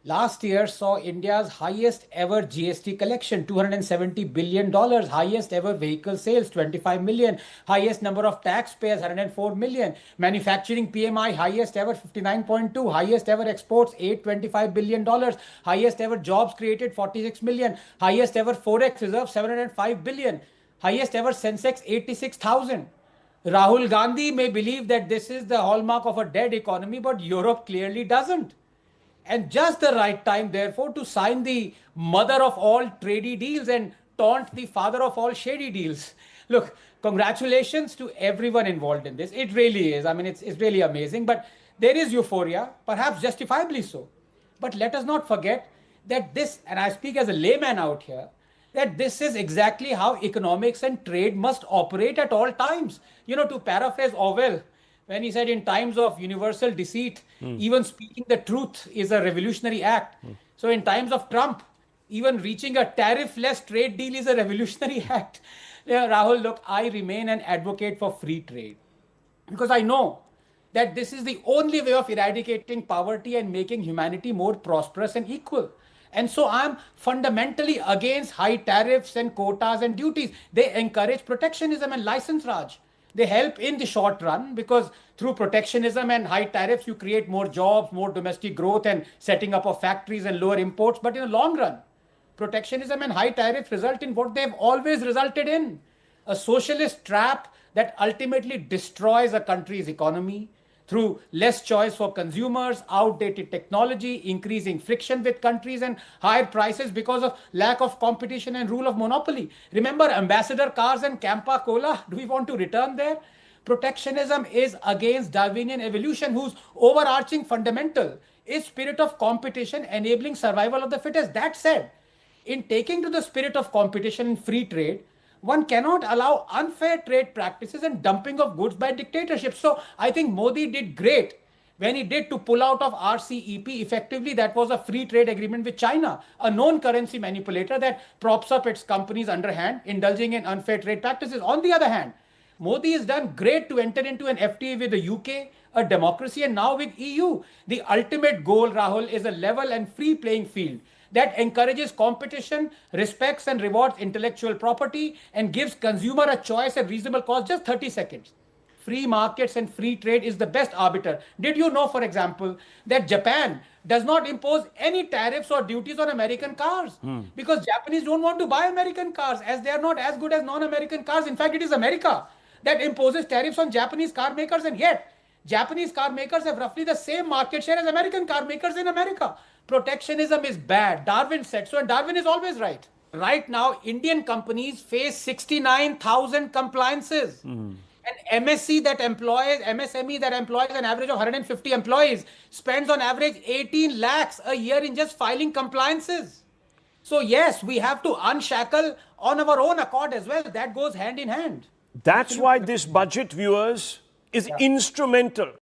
last year saw India's highest ever GST collection, $270 billion, highest ever vehicle sales, 25 million, highest number of taxpayers, 104 million, manufacturing PMI, highest ever, 59.2, highest ever exports, $825 billion, highest ever jobs created, 46 million, highest ever forex reserve, 705 billion, highest ever Sensex, 86,000. Rahul Gandhi may believe that this is the hallmark of a dead economy, but Europe clearly doesn't. And just the right time, therefore, to sign the mother of all trady deals and taunt the father of all shady deals. Look, congratulations to everyone involved in this. It really is. I mean, it's really amazing. But there is euphoria, perhaps justifiably so. But let us not forget that this, and I speak as a layman out here, that this is exactly how economics and trade must operate at all times. To paraphrase Orwell, when he said, in times of universal deceit, even speaking the truth is a revolutionary act. So, in times of Trump, even reaching a tariff-less trade deal is a revolutionary act. Yeah, Rahul, look, I remain an advocate for free trade because I know that this is the only way of eradicating poverty and making humanity more prosperous and equal. And so I'm fundamentally against high tariffs and quotas and duties. They encourage protectionism and license raj. They help in the short run because through protectionism and high tariffs, you create more jobs, more domestic growth, and setting up of factories and lower imports. But in the long run, protectionism and high tariffs result in what they've always resulted in: a socialist trap that ultimately destroys a country's economy through less choice for consumers, outdated technology, increasing friction with countries, and higher prices because of lack of competition and rule of monopoly. Remember Ambassador cars and Campa Cola? Do we want to return there? Protectionism is against Darwinian evolution, whose overarching fundamental is spirit of competition enabling survival of the fittest. That said, in taking to the spirit of competition in free trade, one cannot allow unfair trade practices and dumping of goods by dictatorships. So I think Modi did great when he did to pull out of RCEP. Effectively, that was a free trade agreement with China, a known currency manipulator that props up its companies underhand, indulging in unfair trade practices. On the other hand, Modi has done great to enter into an FTA with the UK, a democracy, and now with EU. The ultimate goal, Rahul, is a level and free playing field that encourages competition, respects and rewards intellectual property, and gives consumer a choice at reasonable cost. Just 30 seconds. Free markets and free trade is the best arbiter. Did you know, for example, that Japan does not impose any tariffs or duties on American cars? Because Japanese don't want to buy American cars as they are not as good as non-American cars. In fact, it is America that imposes tariffs on Japanese car makers, and yet Japanese car makers have roughly the same market share as American car makers in America. Protectionism is bad. Darwin said so, and Darwin is always right. Right now, Indian companies face 69,000 compliances. An MSE that employs, MSME that employs an average of 150 employees spends on average 18 lakhs a year in just filing compliances. So, yes, we have to unshackle on our own accord as well. That goes hand in hand. That's why this budget, viewers, is instrumental